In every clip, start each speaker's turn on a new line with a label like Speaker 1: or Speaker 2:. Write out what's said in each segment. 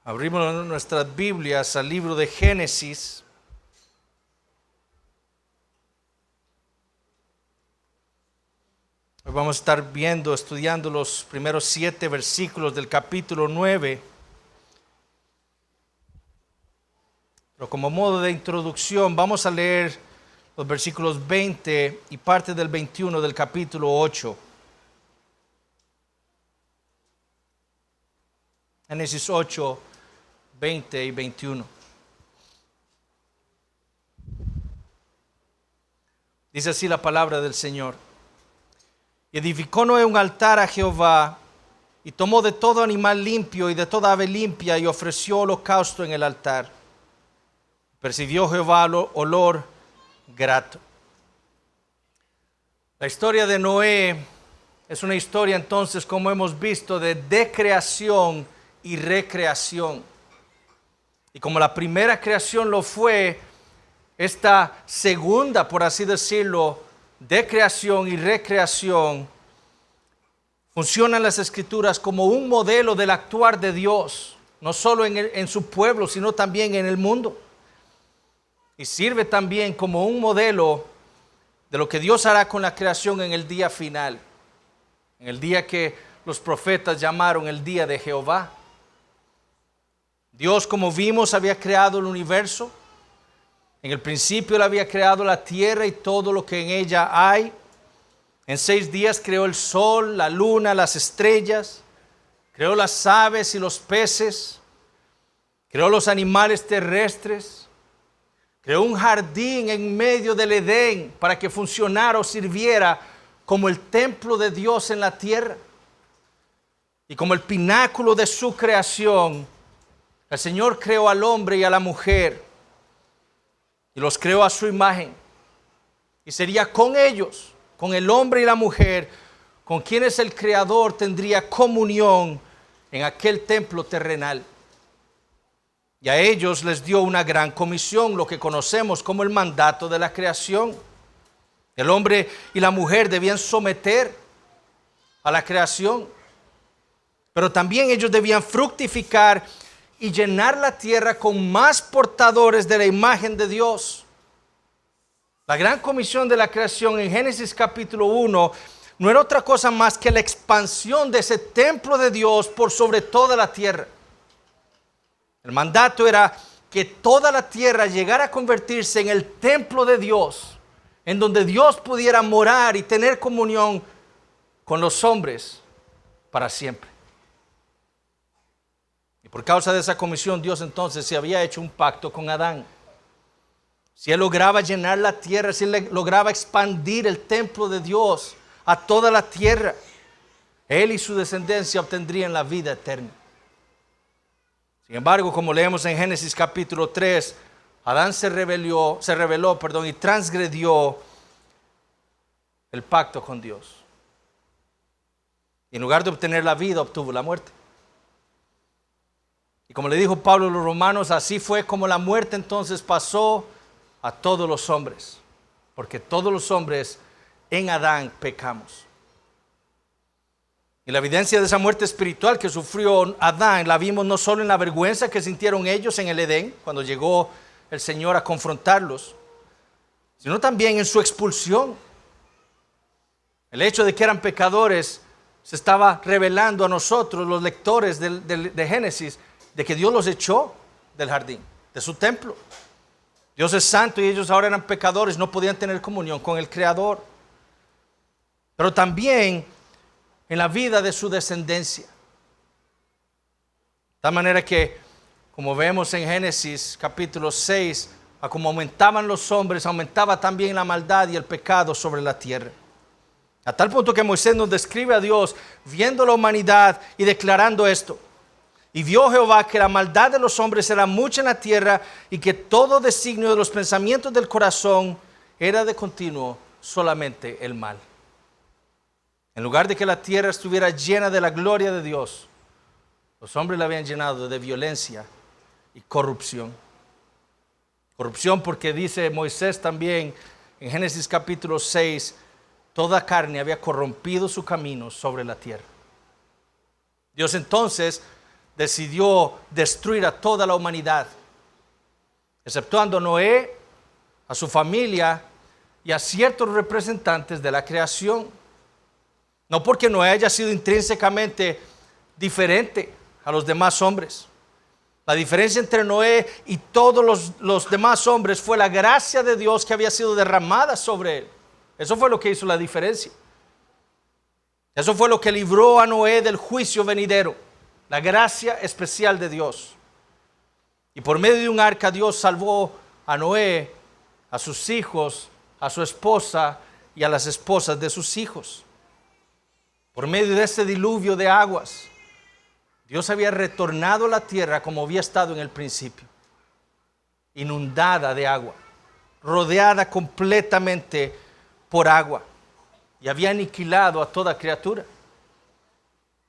Speaker 1: Abrimos nuestras Biblias al libro de Génesis. Hoy vamos a estar estudiando los primeros 7 versículos del capítulo 9. Pero como modo de introducción, vamos a leer los versículos 20 y parte del 21 del capítulo 8. Génesis 8, 20 y 21. Dice así la palabra del Señor. Y edificó Noé un altar a Jehová, y tomó de todo animal limpio y de toda ave limpia, y ofreció holocausto en el altar. Percibió Jehová olor grato. La historia de Noé es una historia entonces, como hemos visto, de decreación y recreación. Y como la primera creación lo fue, esta segunda, por así decirlo, de creación y recreación, funcionan las Escrituras como un modelo del actuar de Dios, no solo en su pueblo, sino también en el mundo. Y sirve también como un modelo de lo que Dios hará con la creación en el día final, en el día que los profetas llamaron el día de Jehová. Dios, como vimos, había creado el universo. En el principio Él había creado la tierra y todo lo que en ella hay. En 6 días creó el sol, la luna, las estrellas. Creó las aves y los peces. Creó los animales terrestres. Creó un jardín en medio del Edén para que funcionara o sirviera como el templo de Dios en la tierra. Y como el pináculo de su creación, el Señor creó al hombre y a la mujer y los creó a su imagen. Y sería con ellos, con el hombre y la mujer, con quienes el Creador tendría comunión en aquel templo terrenal. Y a ellos les dio una gran comisión, lo que conocemos como el mandato de la creación. El hombre y la mujer debían someter a la creación, pero también ellos debían fructificar y llenar la tierra con más portadores de la imagen de Dios. La gran comisión de la creación en Génesis capítulo 1 no era otra cosa más que la expansión de ese templo de Dios por sobre toda la tierra. El mandato era que toda la tierra llegara a convertirse en el templo de Dios, en donde Dios pudiera morar y tener comunión con los hombres para siempre. Y por causa de esa comisión, Dios entonces se había hecho un pacto con Adán. Si él lograba llenar la tierra, si él lograba expandir el templo de Dios a toda la tierra, él y su descendencia obtendrían la vida eterna. Sin embargo, como leemos en Génesis capítulo 3, Adán se rebeló, y transgredió el pacto con Dios. Y en lugar de obtener la vida, obtuvo la muerte. Y como le dijo Pablo a los romanos, así fue como la muerte entonces pasó a todos los hombres, porque todos los hombres en Adán pecamos. Y la evidencia de esa muerte espiritual que sufrió Adán la vimos no solo en la vergüenza que sintieron ellos en el Edén, cuando llegó el Señor a confrontarlos, sino también en su expulsión. El hecho de que eran pecadores se estaba revelando a nosotros, los lectores de Génesis, de que Dios los echó del jardín, de su templo. Dios es santo y ellos ahora eran pecadores, no podían tener comunión con el Creador. Pero también en la vida de su descendencia. De tal manera que, como vemos en Génesis capítulo 6, a como aumentaban los hombres, aumentaba también la maldad y el pecado sobre la tierra. A tal punto que Moisés nos describe a Dios viendo la humanidad y declarando esto. Y vio Jehová que la maldad de los hombres era mucha en la tierra y que todo designio de los pensamientos del corazón era de continuo solamente el mal. En lugar de que la tierra estuviera llena de la gloria de Dios, los hombres la habían llenado de violencia y corrupción. Corrupción porque dice Moisés también en Génesis capítulo 6, toda carne había corrompido su camino sobre la tierra. Dios entonces decidió destruir a toda la humanidad, exceptuando a Noé, a su familia y a ciertos representantes de la creación. No porque Noé haya sido intrínsecamente diferente a los demás hombres. La diferencia entre Noé y todos los demás hombres fue la gracia de Dios que había sido derramada sobre él. Eso fue lo que hizo la diferencia. Eso fue lo que libró a Noé del juicio venidero, la gracia especial de Dios. Y por medio de un arca Dios salvó a Noé, a sus hijos, a su esposa y a las esposas de sus hijos. Por medio de ese diluvio de aguas, Dios había retornado la tierra como había estado en el principio, inundada de agua, rodeada completamente por agua, y había aniquilado a toda criatura.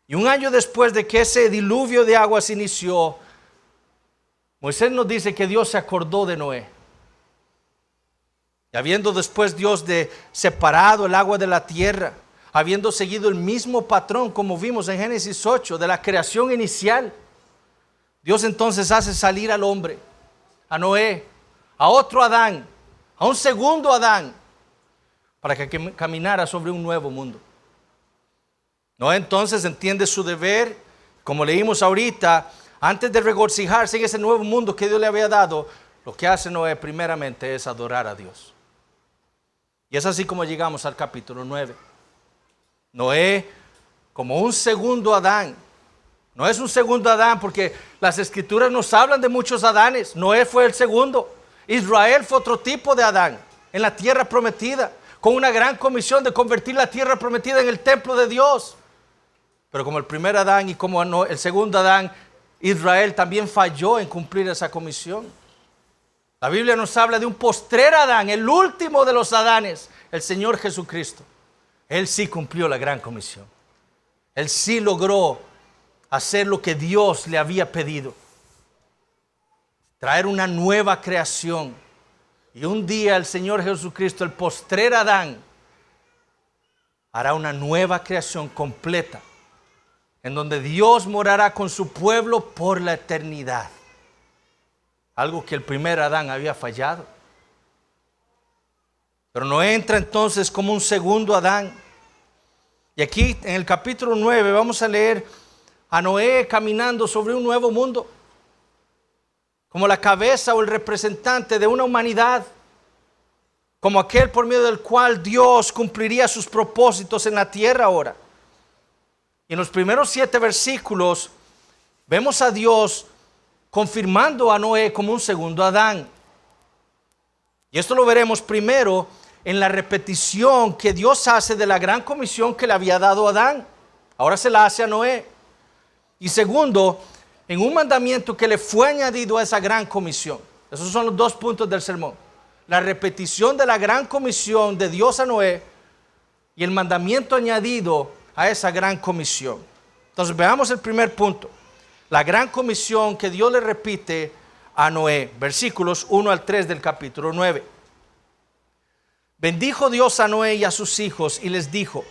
Speaker 1: Y un año después de que ese diluvio de aguas inició, Moisés nos dice que Dios se acordó de Noé. Y habiendo después Dios separado el agua de la tierra, habiendo seguido el mismo patrón como vimos en Génesis 8 de la creación inicial, Dios entonces hace salir al hombre, a Noé, a otro Adán, a un segundo Adán, para que caminara sobre un nuevo mundo. Noé entonces entiende su deber, como leímos ahorita, antes de regocijarse en ese nuevo mundo que Dios le había dado. Lo que hace Noé primeramente es adorar a Dios. Y es así como llegamos al capítulo 9. Noé, como un segundo Adán, no es un segundo Adán porque las escrituras nos hablan de muchos Adanes. Noé fue el segundo. Israel fue otro tipo de Adán en la tierra prometida, con una gran comisión de convertir la tierra prometida en el templo de Dios. Pero como el primer Adán y como el segundo Adán, Israel también falló en cumplir esa comisión. La Biblia nos habla de un postrer Adán, el último de los Adanes, el Señor Jesucristo. Él sí cumplió la gran comisión. Él sí logró hacer lo que Dios le había pedido. Traer una nueva creación. Y un día el Señor Jesucristo, el postrer Adán, hará una nueva creación completa, en donde Dios morará con su pueblo por la eternidad. Algo que el primer Adán había fallado. Pero Noé entra entonces como un segundo Adán. Y aquí en el capítulo 9 vamos a leer a Noé caminando sobre un nuevo mundo, como la cabeza o el representante de una humanidad, como aquel por medio del cual Dios cumpliría sus propósitos en la tierra ahora. Y en los primeros 7 versículos vemos a Dios confirmando a Noé como un segundo Adán. Y esto lo veremos primero en la repetición que Dios hace de la gran comisión que le había dado a Adán. Ahora se la hace a Noé. Y segundo, en un mandamiento que le fue añadido a esa gran comisión. Esos son los 2 puntos del sermón. La repetición de la gran comisión de Dios a Noé y el mandamiento añadido a esa gran comisión. Entonces veamos el primer punto. La gran comisión que Dios le repite a Noé. Versículos 1 al 3 del capítulo 9. Bendijo Dios a Noé y a sus hijos y les dijo: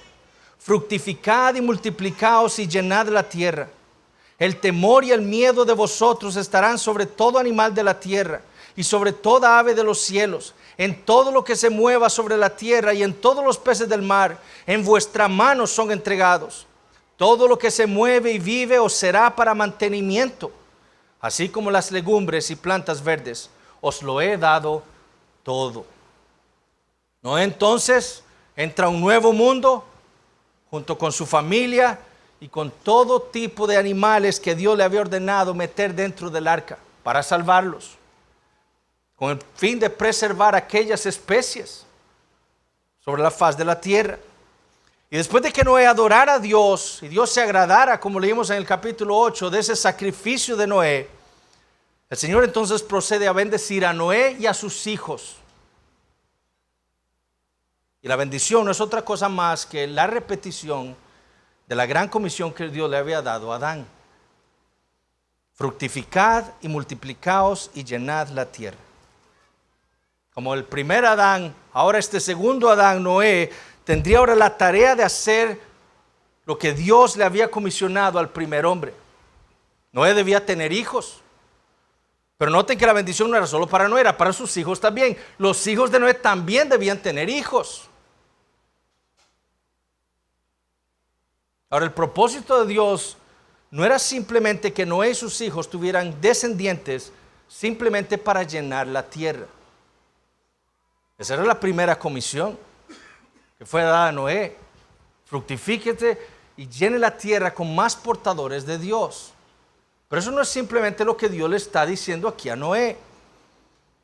Speaker 1: fructificad y multiplicaos y llenad la tierra. El temor y el miedo de vosotros estarán sobre todo animal de la tierra y sobre toda ave de los cielos, en todo lo que se mueva sobre la tierra y en todos los peces del mar. En vuestra mano son entregados. Todo lo que se mueve y vive os será para mantenimiento, así como las legumbres y plantas verdes. Os lo he dado todo. Noé entonces entra a un nuevo mundo junto con su familia y con todo tipo de animales que Dios le había ordenado meter dentro del arca para salvarlos, con el fin de preservar aquellas especies sobre la faz de la tierra. Y después de que Noé adorara a Dios y Dios se agradara, como leímos en el capítulo 8, de ese sacrificio de Noé, el Señor entonces procede a bendecir a Noé y a sus hijos. Y la bendición no es otra cosa más que la repetición de la gran comisión que Dios le había dado a Adán. Fructificad y multiplicaos y llenad la tierra. Como el primer Adán, ahora este segundo Adán, Noé, tendría ahora la tarea de hacer lo que Dios le había comisionado al primer hombre. Noé debía tener hijos. Pero noten que la bendición no era solo para Noé, era para sus hijos también. Los hijos de Noé también debían tener hijos. Ahora, el propósito de Dios no era simplemente que Noé y sus hijos tuvieran descendientes simplemente para llenar la tierra. Esa era la primera comisión que fue dada a Noé. Fructifíquete y llene la tierra con más portadores de Dios. Pero eso no es simplemente lo que Dios le está diciendo aquí a Noé.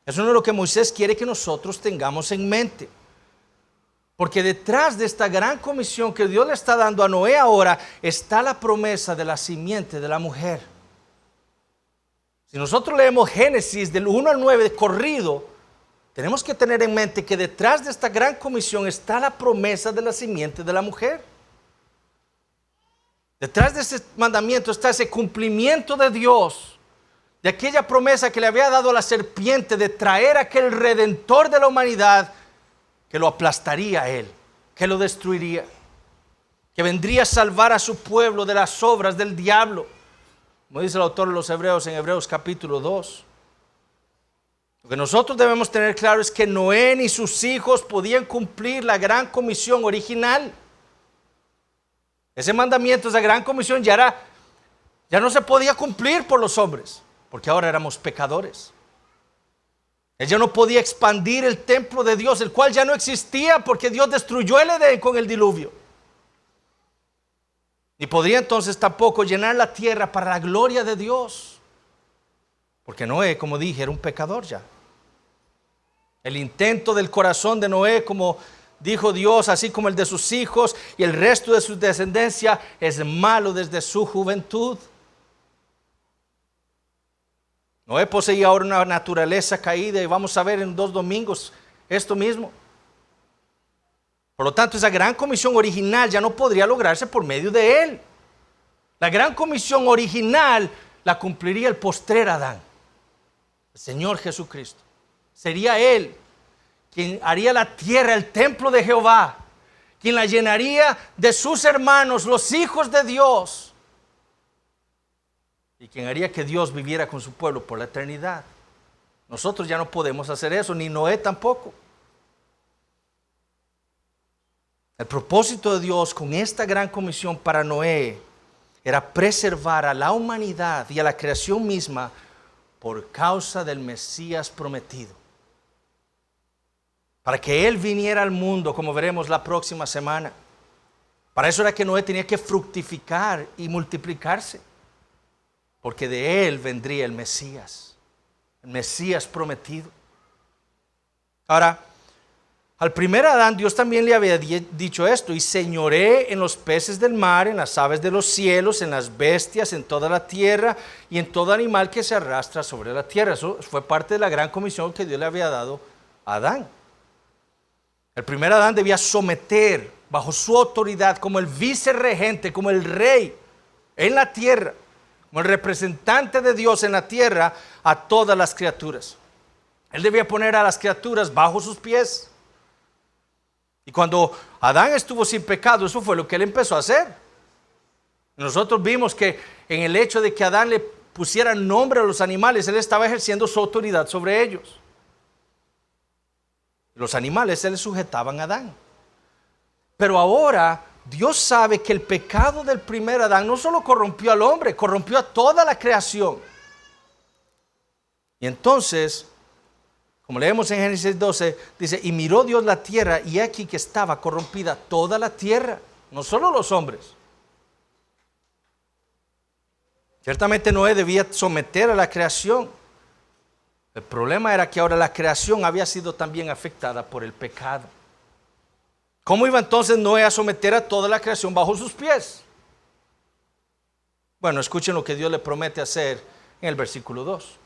Speaker 1: Eso no es lo que Moisés quiere que nosotros tengamos en mente. Porque detrás de esta gran comisión que Dios le está dando a Noé ahora está la promesa de la simiente de la mujer. Si nosotros leemos Génesis del 1 al 9 de corrido, tenemos que tener en mente que detrás de esta gran comisión está la promesa de la simiente de la mujer. Detrás de ese mandamiento está ese cumplimiento de Dios, de aquella promesa que le había dado a la serpiente de traer a aquel redentor de la humanidad que lo aplastaría a él, que lo destruiría, que vendría a salvar a su pueblo de las obras del diablo, como dice el autor de los Hebreos en Hebreos capítulo 2. Lo que nosotros debemos tener claro es que Noé ni sus hijos podían cumplir la gran comisión original. Ese mandamiento, esa gran comisión ya no se podía cumplir por los hombres, porque ahora éramos pecadores. Ella no podía expandir el templo de Dios, el cual ya no existía porque Dios destruyó el Edén con el diluvio. Ni podría entonces tampoco llenar la tierra para la gloria de Dios, porque Noé, como dije, era un pecador ya. El intento del corazón de Noé, como dijo Dios, así como el de sus hijos y el resto de su descendencia, es malo desde su juventud. Noé poseía ahora una naturaleza caída y vamos a ver en 2 domingos esto mismo. Por lo tanto, esa gran comisión original ya no podría lograrse por medio de él. La gran comisión original la cumpliría el postrer Adán, el Señor Jesucristo. Sería él quien haría la tierra el templo de Jehová, quien la llenaría de sus hermanos, los hijos de Dios, y quien haría que Dios viviera con su pueblo por la eternidad. Nosotros ya no podemos hacer eso, ni Noé tampoco. El propósito de Dios con esta gran comisión para Noé era preservar a la humanidad y a la creación misma por causa del Mesías prometido. Para que Él viniera al mundo, como veremos la próxima semana. Para eso era que Noé tenía que fructificar y multiplicarse. Porque de Él vendría el Mesías prometido. Ahora, al primer Adán Dios también le había dicho esto: y señoré en los peces del mar, en las aves de los cielos, en las bestias, en toda la tierra y en todo animal que se arrastra sobre la tierra. Eso fue parte de la gran comisión que Dios le había dado a Adán. El primer Adán debía someter bajo su autoridad como el vicerregente, como el rey en la tierra, como el representante de Dios en la tierra, a todas las criaturas. Él debía poner a las criaturas bajo sus pies. Y cuando Adán estuvo sin pecado, eso fue lo que él empezó a hacer. Nosotros vimos que en el hecho de que Adán le pusiera nombre a los animales, él estaba ejerciendo su autoridad sobre ellos. Los animales se le sujetaban a Adán. Pero ahora Dios sabe que el pecado del primer Adán no solo corrompió al hombre, corrompió a toda la creación. Y entonces, como leemos en Génesis 12, dice: y miró Dios la tierra, y aquí que estaba corrompida toda la tierra, no solo los hombres. Ciertamente Noé debía someter a la creación. El problema era que ahora la creación había sido también afectada por el pecado. ¿Cómo iba entonces Noé a someter a toda la creación bajo sus pies? Bueno, escuchen lo que Dios le promete hacer en el versículo 2.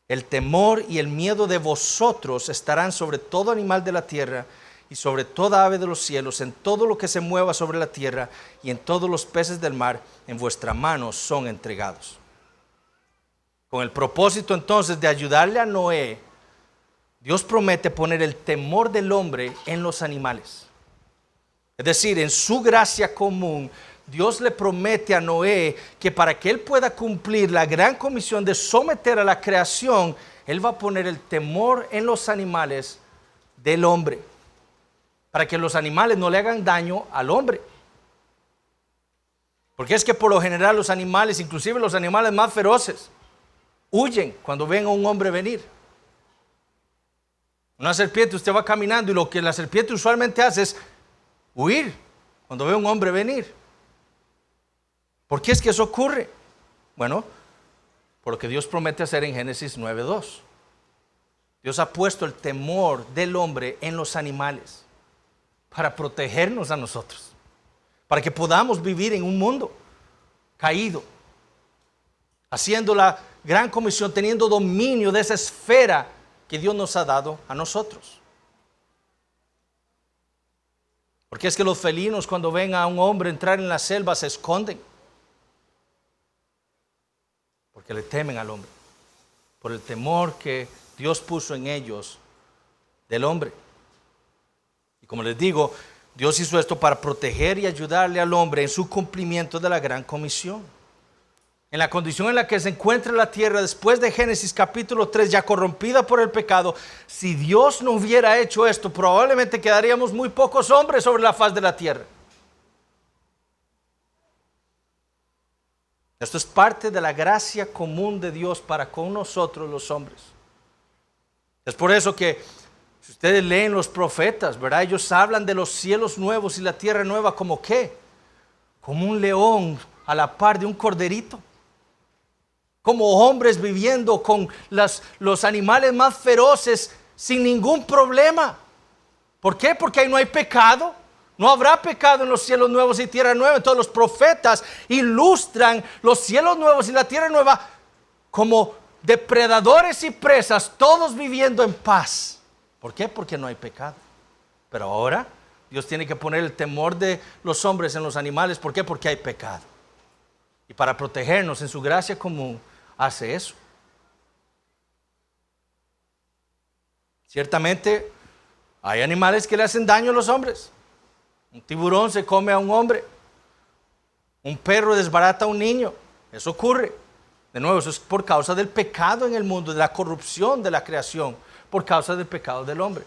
Speaker 1: El temor y el miedo de vosotros estarán sobre todo animal de la tierra y sobre toda ave de los cielos, en todo lo que se mueva sobre la tierra y en todos los peces del mar, en vuestra mano son entregados. Con el propósito entonces de ayudarle a Noé, Dios promete poner el temor del hombre en los animales. Es decir, en su gracia común, Dios le promete a Noé que para que él pueda cumplir la gran comisión de someter a la creación, él va a poner el temor en los animales del hombre, para que los animales no le hagan daño al hombre. Porque es que por lo general los animales, inclusive los animales más feroces, huyen cuando ven a un hombre venir. Una serpiente, usted va caminando y lo que la serpiente usualmente hace es huir cuando ve a un hombre venir. ¿Por qué es que eso ocurre? Bueno, por lo que Dios promete hacer en Génesis 9:2. Dios ha puesto el temor del hombre en los animales para protegernos a nosotros, para que podamos vivir en un mundo caído, haciendo la gran comisión, teniendo dominio de esa esfera que Dios nos ha dado a nosotros. Porque es que los felinos, cuando ven a un hombre entrar en la selva, se esconden, porque le temen al hombre, por el temor que Dios puso en ellos del hombre. Y como les digo, Dios hizo esto para proteger y ayudarle al hombre en su cumplimiento de la gran comisión. En la condición en la que se encuentra la tierra después de Génesis capítulo 3, ya corrompida por el pecado, si Dios no hubiera hecho esto, probablemente quedaríamos muy pocos hombres sobre la faz de la tierra. Esto es parte de la gracia común de Dios para con nosotros los hombres. Es por eso que si ustedes leen los profetas, ¿verdad? Ellos hablan de los cielos nuevos y la tierra nueva como ¿qué? Como un león a la par de un corderito. Como hombres viviendo con los animales más feroces sin ningún problema. ¿Por qué? Porque ahí no hay pecado. No habrá pecado en los cielos nuevos y tierra nueva. Entonces los profetas ilustran los cielos nuevos y la tierra nueva como depredadores y presas, todos viviendo en paz. ¿Por qué? Porque no hay pecado. Pero ahora Dios tiene que poner el temor de los hombres en los animales. ¿Por qué? Porque hay pecado. Y para protegernos en su gracia común, hace eso. Ciertamente hay animales que le hacen daño a los hombres. Un tiburón se come a un hombre. Un perro desbarata a un niño. Eso ocurre. De nuevo, eso es por causa del pecado en el mundo, de la corrupción de la creación, por causa del pecado del hombre.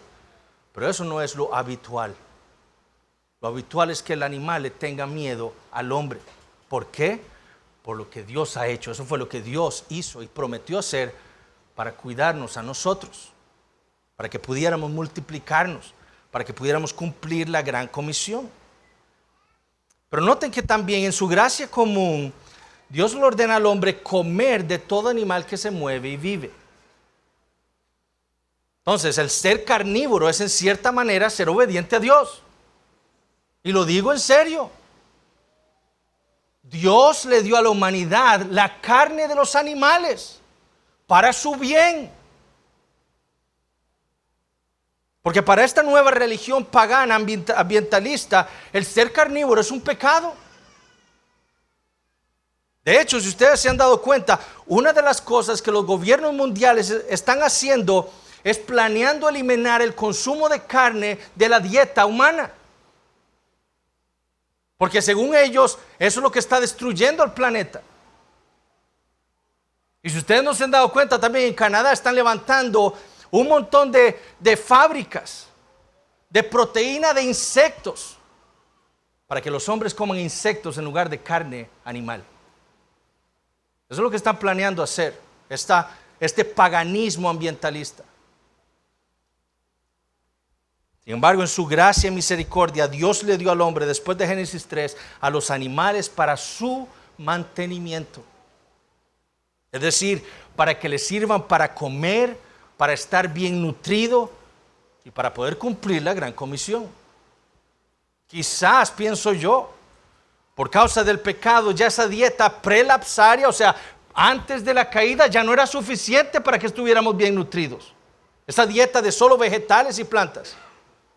Speaker 1: Pero eso no es lo habitual. Lo habitual es que el animal le tenga miedo al hombre. ¿Por qué? Por lo que Dios ha hecho. Eso fue lo que Dios hizo y prometió hacer para cuidarnos a nosotros, para que pudiéramos multiplicarnos, para que pudiéramos cumplir la gran comisión. Pero noten que también en su gracia común, Dios le ordena al hombre comer de todo animal que se mueve y vive. Entonces, el ser carnívoro es en cierta manera ser obediente a Dios. Y lo digo en serio. Dios le dio a la humanidad la carne de los animales para su bien. Porque para esta nueva religión pagana ambientalista, el ser carnívoro es un pecado. De hecho, si ustedes se han dado cuenta, una de las cosas que los gobiernos mundiales están haciendo es planeando eliminar el consumo de carne de la dieta humana. Porque según ellos, eso es lo que está destruyendo al planeta. Y si ustedes no se han dado cuenta, también en Canadá están levantando un montón de fábricas de proteína de insectos para que los hombres coman insectos en lugar de carne animal. Eso es lo que están planeando hacer, este paganismo ambientalista. Sin embargo, en su gracia y misericordia, Dios le dio al hombre, después de Génesis 3, a los animales para su mantenimiento. Es decir, para que le sirvan para comer, para estar bien nutrido y para poder cumplir la gran comisión. Quizás, pienso yo, por causa del pecado, ya esa dieta prelapsaria, o sea, antes de la caída, ya no era suficiente para que estuviéramos bien nutridos. Esa dieta de solo vegetales y plantas.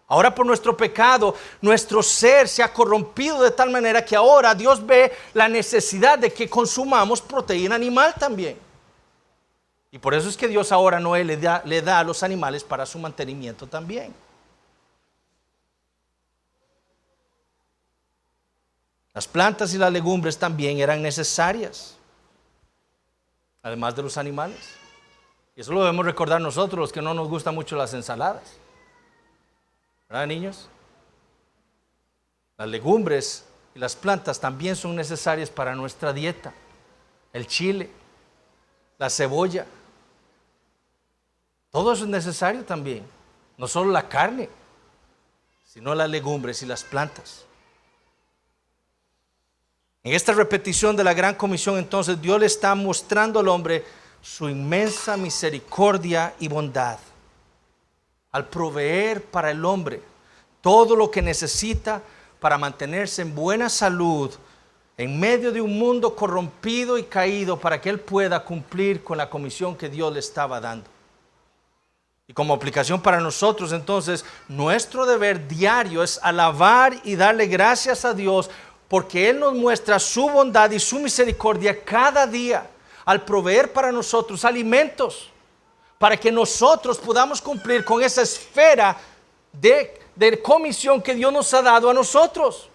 Speaker 1: Ahora por nuestro pecado, nuestro ser se ha corrompido de tal manera que ahora Dios ve la necesidad de que consumamos proteína animal también. Y por eso es que Dios ahora Noé le da a los animales para su mantenimiento también. Las plantas y las legumbres también eran necesarias, además de los animales. Y eso lo debemos recordar nosotros, los que no nos gustan mucho las ensaladas. ¿Verdad, niños? Las legumbres y las plantas también son necesarias para nuestra dieta. El chile, la cebolla, todo eso es necesario también. No solo la carne, sino las legumbres y las plantas. En esta repetición de la gran comisión, entonces, Dios le está mostrando al hombre su inmensa misericordia y bondad al proveer para el hombre todo lo que necesita para mantenerse en buena salud en medio de un mundo corrompido y caído, para que él pueda cumplir con la comisión que Dios le estaba dando. Y como aplicación para nosotros, entonces, nuestro deber diario es alabar y darle gracias a Dios, porque Él nos muestra su bondad y su misericordia cada día al proveer para nosotros alimentos, para que nosotros podamos cumplir con esa esfera de comisión que Dios nos ha dado a nosotros.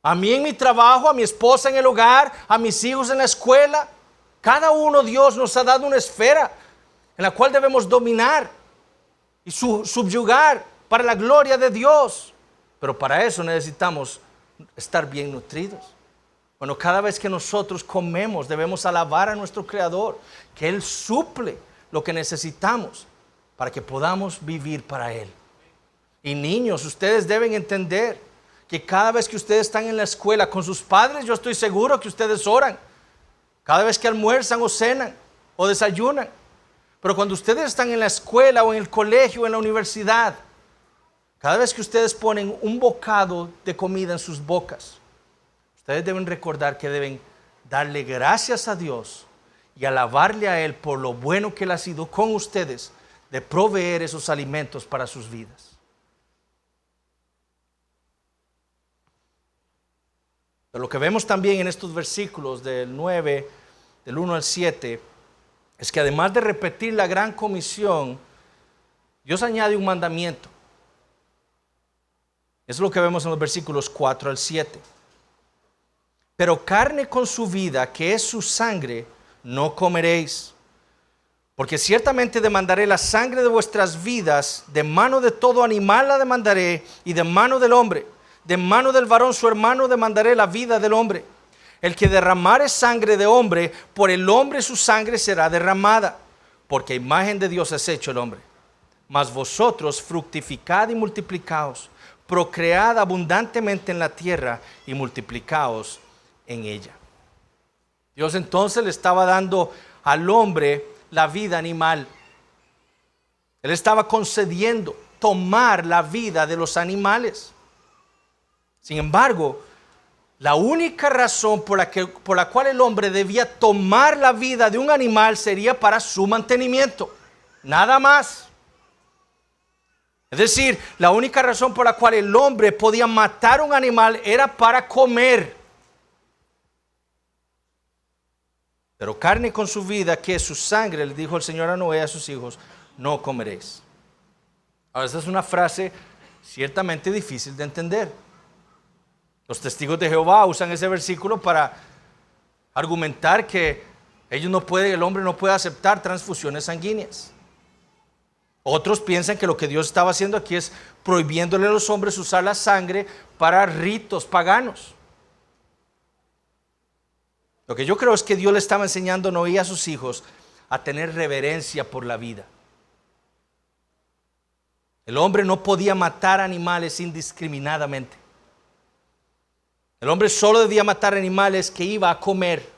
Speaker 1: A mí en mi trabajo, a mi esposa en el hogar, a mis hijos en la escuela. Cada uno Dios nos ha dado una esfera en la cual debemos dominar y subyugar para la gloria de Dios. Pero para eso necesitamos estar bien nutridos. Bueno, cada vez que nosotros comemos, debemos alabar a nuestro Creador, que Él suple lo que necesitamos para que podamos vivir para Él. Y niños, ustedes deben entender que cada vez que ustedes están en la escuela con sus padres, yo estoy seguro que ustedes oran. Cada vez que almuerzan o cenan o desayunan. Pero cuando ustedes están en la escuela o en el colegio o en la universidad, cada vez que ustedes ponen un bocado de comida en sus bocas, ustedes deben recordar que deben darle gracias a Dios y alabarle a Él por lo bueno que Él ha sido con ustedes de proveer esos alimentos para sus vidas. Pero lo que vemos también en estos versículos del 9, del 1 al 7, es que además de repetir la gran comisión, Dios añade un mandamiento. Eso es lo que vemos en los versículos 4 al 7. Pero carne con su vida, que es su sangre, no comeréis. Porque ciertamente demandaré la sangre de vuestras vidas, de mano de todo animal la demandaré, y de mano del hombre. De mano del varón su hermano demandaré la vida del hombre. El que derramare sangre de hombre, por el hombre su sangre será derramada, porque a imagen de Dios es hecho el hombre. Mas vosotros fructificad y multiplicaos, procread abundantemente en la tierra y multiplicaos en ella. Dios entonces le estaba dando al hombre la vida animal. Él estaba concediendo tomar la vida de los animales. Sin embargo, la única razón por la cual el hombre debía tomar la vida de un animal sería para su mantenimiento. Nada más. Es decir, la única razón por la cual el hombre podía matar a un animal era para comer. Pero carne con su vida, que es su sangre, le dijo el Señor a Noé y a sus hijos, no comeréis. Ahora, esta es una frase ciertamente difícil de entender. Los testigos de Jehová usan ese versículo para argumentar que el hombre no puede aceptar transfusiones sanguíneas. Otros piensan que lo que Dios estaba haciendo aquí es prohibiéndole a los hombres usar la sangre para ritos paganos. Lo que yo creo es que Dios le estaba enseñando a Noé y a sus hijos a tener reverencia por la vida. El hombre no podía matar animales indiscriminadamente. El hombre solo debía matar animales que iba a comer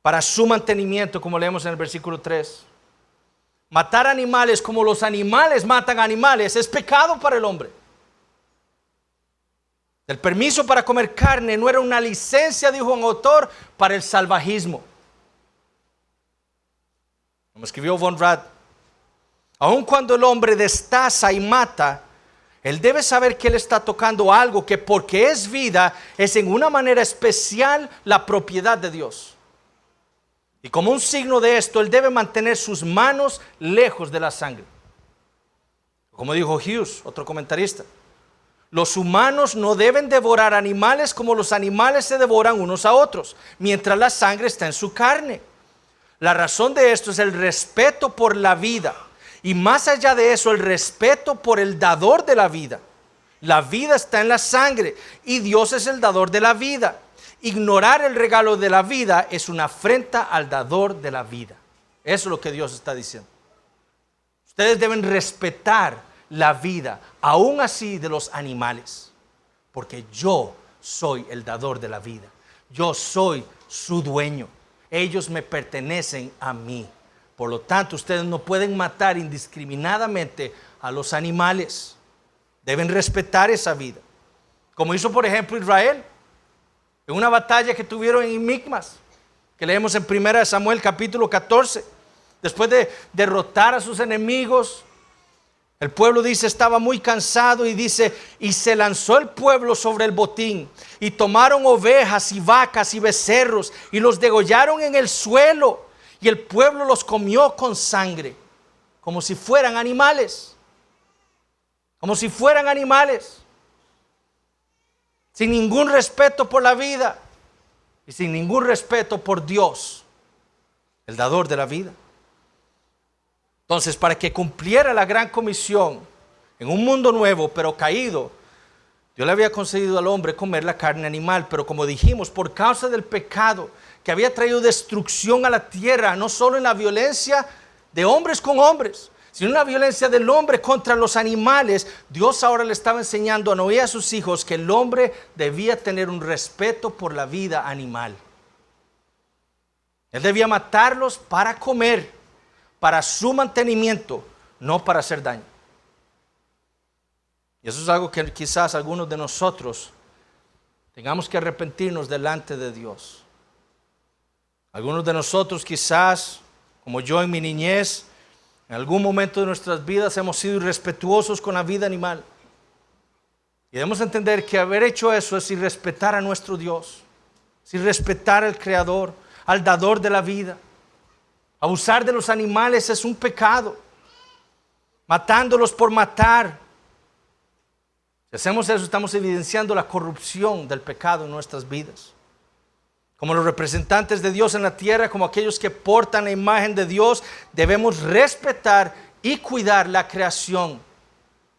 Speaker 1: para su mantenimiento, como leemos en el versículo 3. Matar animales como los animales matan animales es pecado para el hombre. El permiso para comer carne no era una licencia, dijo un autor, para el salvajismo. Como escribió Von Rad, aun cuando el hombre destaza y mata, él debe saber que él está tocando algo que, porque es vida, es en una manera especial la propiedad de Dios. Y como un signo de esto, él debe mantener sus manos lejos de la sangre. Como dijo Hughes, otro comentarista, Los humanos no deben devorar animales como los animales se devoran unos a otros, mientras la sangre está en su carne. La razón de esto es el respeto por la vida. Y más allá de eso, el respeto por el dador de la vida. La vida está en la sangre y Dios es el dador de la vida. Ignorar el regalo de la vida es una afrenta al dador de la vida. Eso es lo que Dios está diciendo. Ustedes deben respetar la vida, aún así de los animales, porque yo soy el dador de la vida. Yo soy su dueño. Ellos me pertenecen a mí. Por lo tanto, ustedes no pueden matar indiscriminadamente a los animales. Deben respetar esa vida. Como hizo, por ejemplo, Israel en una batalla que tuvieron en Micmas, que leemos en 1 Samuel capítulo 14. Después de derrotar a sus enemigos, el pueblo dice estaba muy cansado y dice, y se lanzó el pueblo sobre el botín y tomaron ovejas y vacas y becerros y los degollaron en el suelo y el pueblo los comió con sangre, como si fueran animales, sin ningún respeto por la vida y sin ningún respeto por Dios, el dador de la vida. Entonces, para que cumpliera la gran comisión en un mundo nuevo pero caído, Dios le había concedido al hombre comer la carne animal, pero como dijimos, por causa del pecado que había traído destrucción a la tierra, no solo en la violencia de hombres con hombres, sino en la violencia del hombre contra los animales, Dios ahora le estaba enseñando a Noé y a sus hijos que el hombre debía tener un respeto por la vida animal. Él debía matarlos para comer, para su mantenimiento, no para hacer daño. Y eso es algo que quizás algunos de nosotros tengamos que arrepentirnos delante de Dios. Algunos de nosotros quizás, como yo en mi niñez, en algún momento de nuestras vidas hemos sido irrespetuosos con la vida animal. Y debemos entender que haber hecho eso es irrespetar a nuestro Dios, es irrespetar al Creador, al dador de la vida. Abusar de los animales es un pecado, matándolos por matar. Si hacemos eso, estamos evidenciando la corrupción del pecado en nuestras vidas. Como los representantes de Dios en la tierra, como aquellos que portan la imagen de Dios, debemos respetar y cuidar la creación.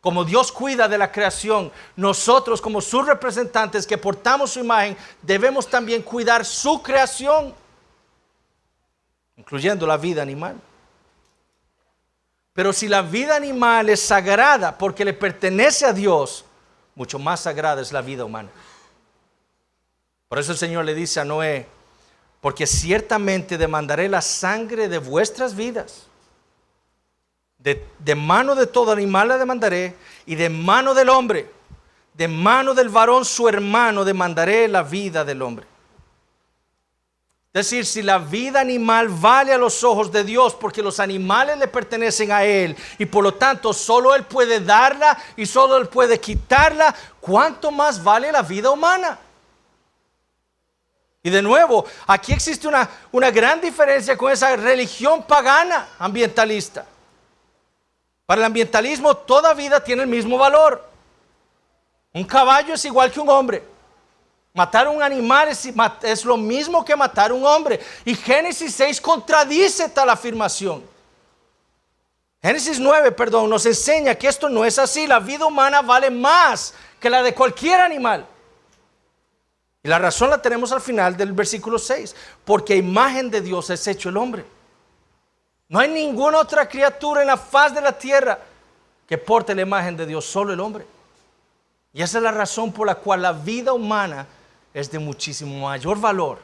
Speaker 1: Como Dios cuida de la creación, nosotros como sus representantes que portamos su imagen, debemos también cuidar su creación, incluyendo la vida animal. Pero si la vida animal es sagrada porque le pertenece a Dios, mucho más sagrada es la vida humana. Por eso el Señor le dice a Noé, porque ciertamente demandaré la sangre de vuestras vidas. De mano de todo animal la demandaré, y de mano del hombre, de mano del varón su hermano, demandaré la vida del hombre. Es decir, si la vida animal vale a los ojos de Dios porque los animales le pertenecen a Él y por lo tanto solo Él puede darla y solo Él puede quitarla, ¿cuánto más vale la vida humana? Y de nuevo, aquí existe una gran diferencia con esa religión pagana ambientalista. Para el ambientalismo toda vida tiene el mismo valor. Un caballo es igual que un hombre. Matar a un animal es lo mismo que matar a un hombre. Y Génesis 6 contradice tal afirmación. Génesis 9, nos enseña que esto no es así. La vida humana vale más que la de cualquier animal. Y la razón la tenemos al final del versículo 6. Porque a imagen de Dios es hecho el hombre. No hay ninguna otra criatura en la faz de la tierra que porte la imagen de Dios, solo el hombre. Y esa es la razón por la cual la vida humana es de muchísimo mayor valor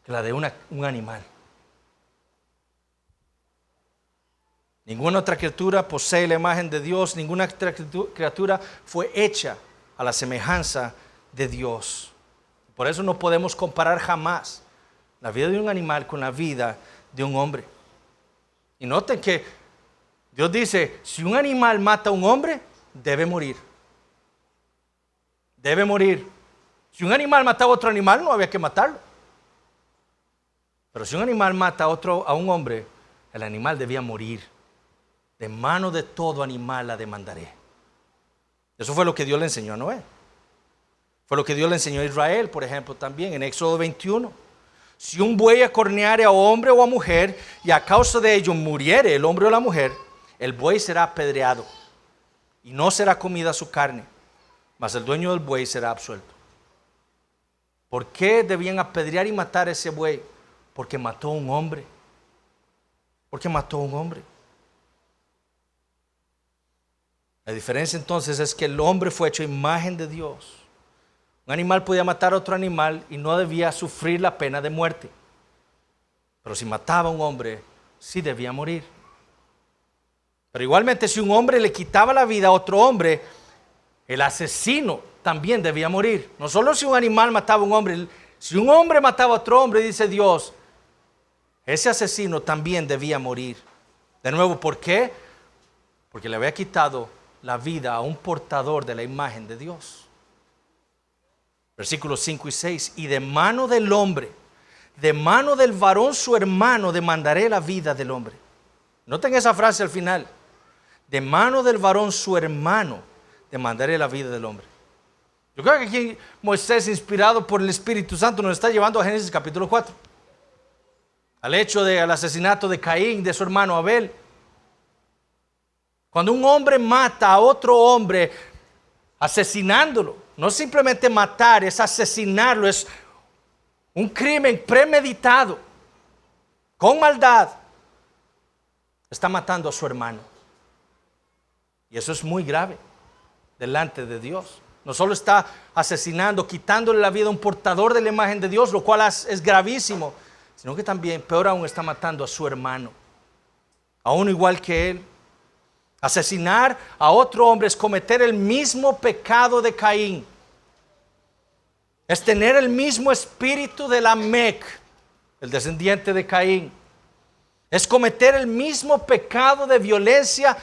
Speaker 1: que la de un animal. Ninguna otra criatura posee la imagen de Dios, ninguna otra criatura fue hecha a la semejanza de Dios. Por eso no podemos comparar jamás la vida de un animal con la vida de un hombre. Y noten que Dios dice, si un animal mata a un hombre, debe morir. Debe morir. Si un animal mataba a otro animal, no había que matarlo. Pero si un animal mata a un hombre, el animal debía morir. De mano de todo animal la demandaré. Eso fue lo que Dios le enseñó a Noé. Fue lo que Dios le enseñó a Israel, por ejemplo, también en Éxodo 21. Si un buey acorneare a hombre o a mujer y a causa de ello muriere el hombre o la mujer, el buey será apedreado y no será comida su carne, mas el dueño del buey será absuelto. ¿Por qué debían apedrear y matar a ese buey? Porque mató a un hombre. Porque mató a un hombre. La diferencia entonces es que el hombre fue hecho a imagen de Dios. Un animal podía matar a otro animal y no debía sufrir la pena de muerte. Pero si mataba a un hombre, sí debía morir. Pero igualmente, si un hombre le quitaba la vida a otro hombre, el asesino también debía morir. No solo si un animal mataba a un hombre, si un hombre mataba a otro hombre, dice Dios, ese asesino también debía morir. De nuevo, ¿por qué? Porque le había quitado la vida a un portador de la imagen de Dios. Versículos 5 y 6. Y de mano del hombre, de mano del varón su hermano, demandaré la vida del hombre. Noten esa frase al final. De mano del varón su hermano, demandaré la vida del hombre. Yo creo que aquí Moisés, inspirado por el Espíritu Santo, nos está llevando a Génesis capítulo 4. Al hecho del asesinato de Caín, de su hermano Abel. Cuando un hombre mata a otro hombre, asesinándolo, no simplemente matar, es asesinarlo, es un crimen premeditado, con maldad, está matando a su hermano. Y eso es muy grave delante de Dios. No solo está asesinando, quitándole la vida a un portador de la imagen de Dios, lo cual es gravísimo, sino que también, peor aún, está matando a su hermano, a uno igual que él. Asesinar a otro hombre es cometer el mismo pecado de Caín. Es tener el mismo espíritu de Lamec, el descendiente de Caín. Es cometer el mismo pecado de violencia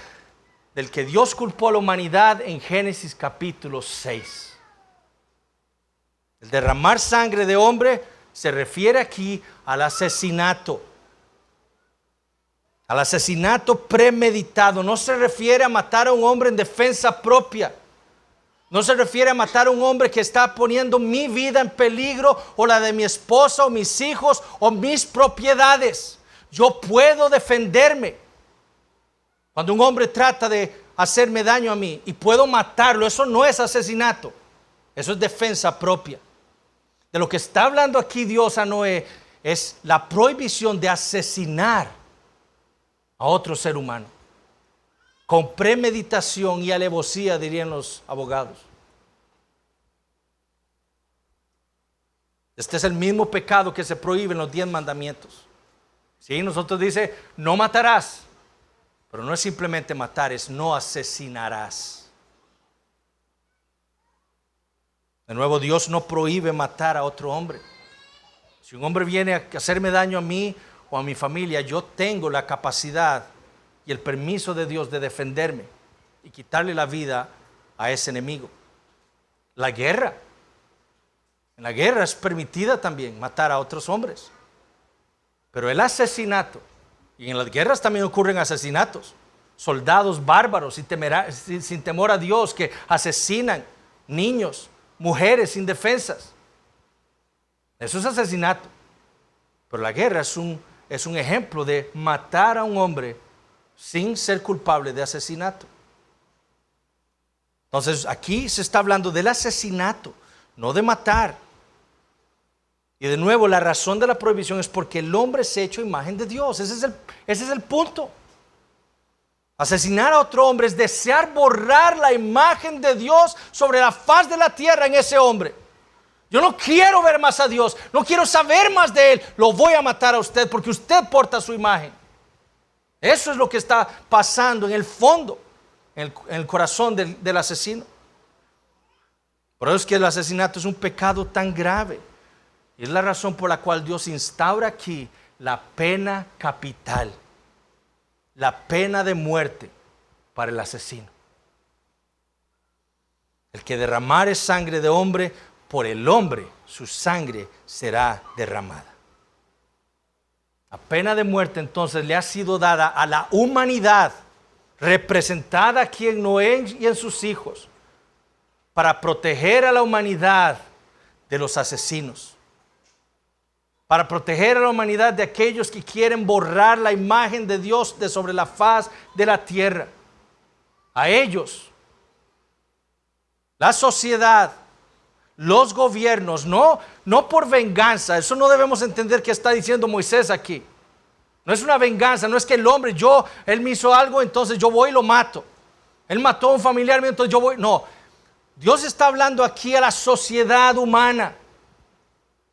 Speaker 1: del que Dios culpó a la humanidad en Génesis capítulo 6. El derramar sangre de hombre se refiere aquí al asesinato. Al asesinato premeditado. No se refiere a matar a un hombre en defensa propia. No se refiere a matar a un hombre que está poniendo mi vida en peligro o la de mi esposa o mis hijos o mis propiedades. Yo puedo defenderme. Cuando un hombre trata de hacerme daño a mí y puedo matarlo, eso no es asesinato. Eso es defensa propia. De lo que está hablando aquí Dios a Noé es la prohibición de asesinar a otro ser humano, con premeditación y alevosía, dirían los abogados. Este es el mismo pecado que se prohíbe en los 10 mandamientos. Sí, nosotros dice, no matarás, pero no es simplemente matar, es no asesinarás. De nuevo, Dios no prohíbe matar a otro hombre. Si un hombre viene a hacerme daño a mí o a mi familia, yo tengo la capacidad y el permiso de Dios de defenderme y quitarle la vida a ese enemigo. La guerra. En la guerra es permitida también matar a otros hombres. Pero el asesinato, y en las guerras también ocurren asesinatos, soldados bárbaros sin temor a Dios que asesinan niños, mujeres indefensas. Eso es asesinato. Pero la guerra es un ejemplo de matar a un hombre sin ser culpable de asesinato. Entonces aquí se está hablando del asesinato, no de matar. Y de nuevo, la razón de la prohibición es porque el hombre es hecho imagen de Dios. Ese es el punto. Asesinar a otro hombre es desear borrar la imagen de Dios sobre la faz de la tierra en ese hombre. Yo no quiero ver más a Dios, no quiero saber más de Él, lo voy a matar a usted porque usted porta su imagen. Eso es lo que está pasando en el fondo, en el corazón del asesino. Por eso es que el asesinato es un pecado tan grave. Y es la razón por la cual Dios instaura aquí la pena capital, la pena de muerte para el asesino. El que derramare sangre de hombre, por el hombre su sangre será derramada. La pena de muerte entonces le ha sido dada a la humanidad, representada aquí en Noé y en sus hijos, para proteger a la humanidad de los asesinos, para proteger a la humanidad de aquellos que quieren borrar la imagen de Dios de sobre la faz de la tierra. A ellos, la sociedad, los gobiernos, no por venganza. Eso no debemos entender que está diciendo Moisés aquí. No es una venganza, no es que el hombre, él me hizo algo, entonces yo voy y lo mato. Él mató a un familiar mío, entonces yo voy. No, Dios está hablando aquí a la sociedad humana,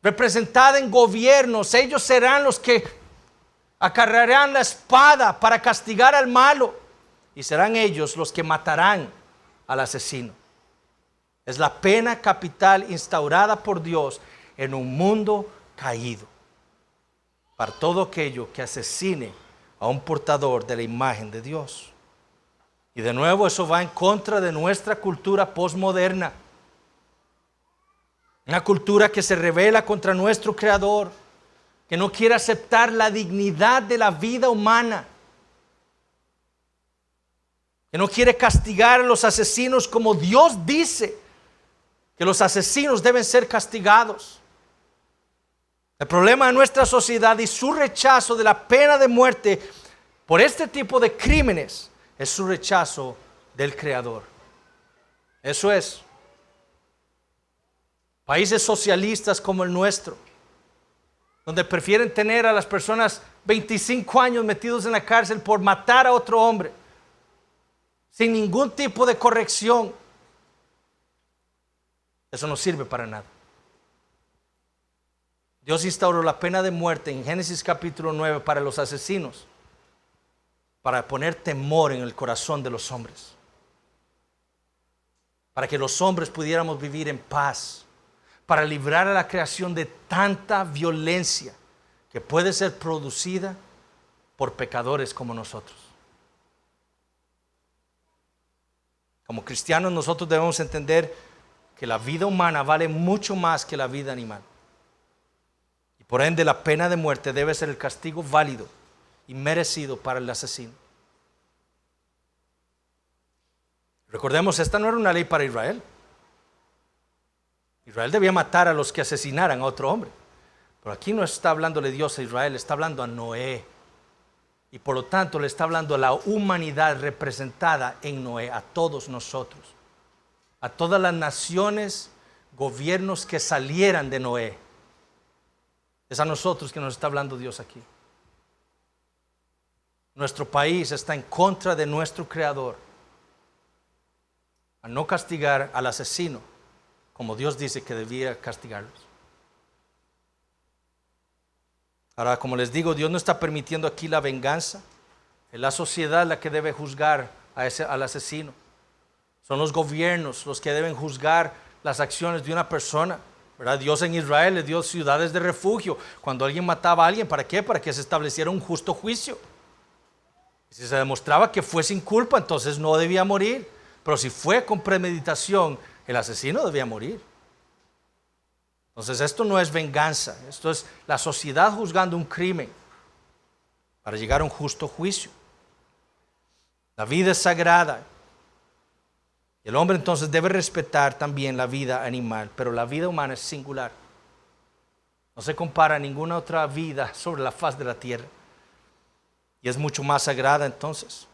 Speaker 1: representada en gobiernos. Ellos serán los que acarrearán la espada para castigar al malo, y serán ellos los que matarán al asesino. Es la pena capital instaurada por Dios en un mundo caído para todo aquello que asesine a un portador de la imagen de Dios. Y de nuevo eso va en contra de nuestra cultura posmoderna. Una cultura que se rebela contra nuestro Creador, que no quiere aceptar la dignidad de la vida humana, que no quiere castigar a los asesinos como Dios dice que los asesinos deben ser castigados. El problema de nuestra sociedad y su rechazo de la pena de muerte por este tipo de crímenes es su rechazo del Creador. Eso es. Países socialistas como el nuestro, donde prefieren tener a las personas 25 años metidos en la cárcel por matar a otro hombre, sin ningún tipo de corrección. Eso no sirve para nada. Dios instauró la pena de muerte en Génesis capítulo 9 para los asesinos, para poner temor en el corazón de los hombres, para que los hombres pudiéramos vivir en paz, para librar a la creación de tanta violencia que puede ser producida por pecadores como nosotros. Como cristianos nosotros debemos entender que la vida humana vale mucho más que la vida animal. Y por ende la pena de muerte debe ser el castigo válido y merecido para el asesino. Recordemos, esta no era una ley para Israel. Israel debía matar a los que asesinaran a otro hombre. Pero aquí no está hablándole Dios a Israel, está hablando a Noé. Y por lo tanto le está hablando a la humanidad representada en Noé, a todos nosotros, a todas las naciones, gobiernos que salieran de Noé. Es a nosotros que nos está hablando Dios aquí. Nuestro país está en contra de nuestro Creador, a no castigar al asesino como Dios dice que debía castigarlos. Ahora, como les digo, Dios no está permitiendo aquí la venganza. Es la sociedad la que debe juzgar al asesino. Son los gobiernos los que deben juzgar las acciones de una persona, ¿verdad? Dios en Israel le dio ciudades de refugio. Cuando alguien mataba a alguien, ¿para qué? Para que se estableciera un justo juicio. Y si se demostraba que fue sin culpa, entonces no debía morir. Pero si fue con premeditación, el asesino debía morir. Entonces esto no es venganza, esto es la sociedad juzgando un crimen para llegar a un justo juicio. La vida es sagrada. El hombre entonces debe respetar también la vida animal, pero la vida humana es singular. No se compara a ninguna otra vida sobre la faz de la tierra. Y es mucho más sagrada entonces.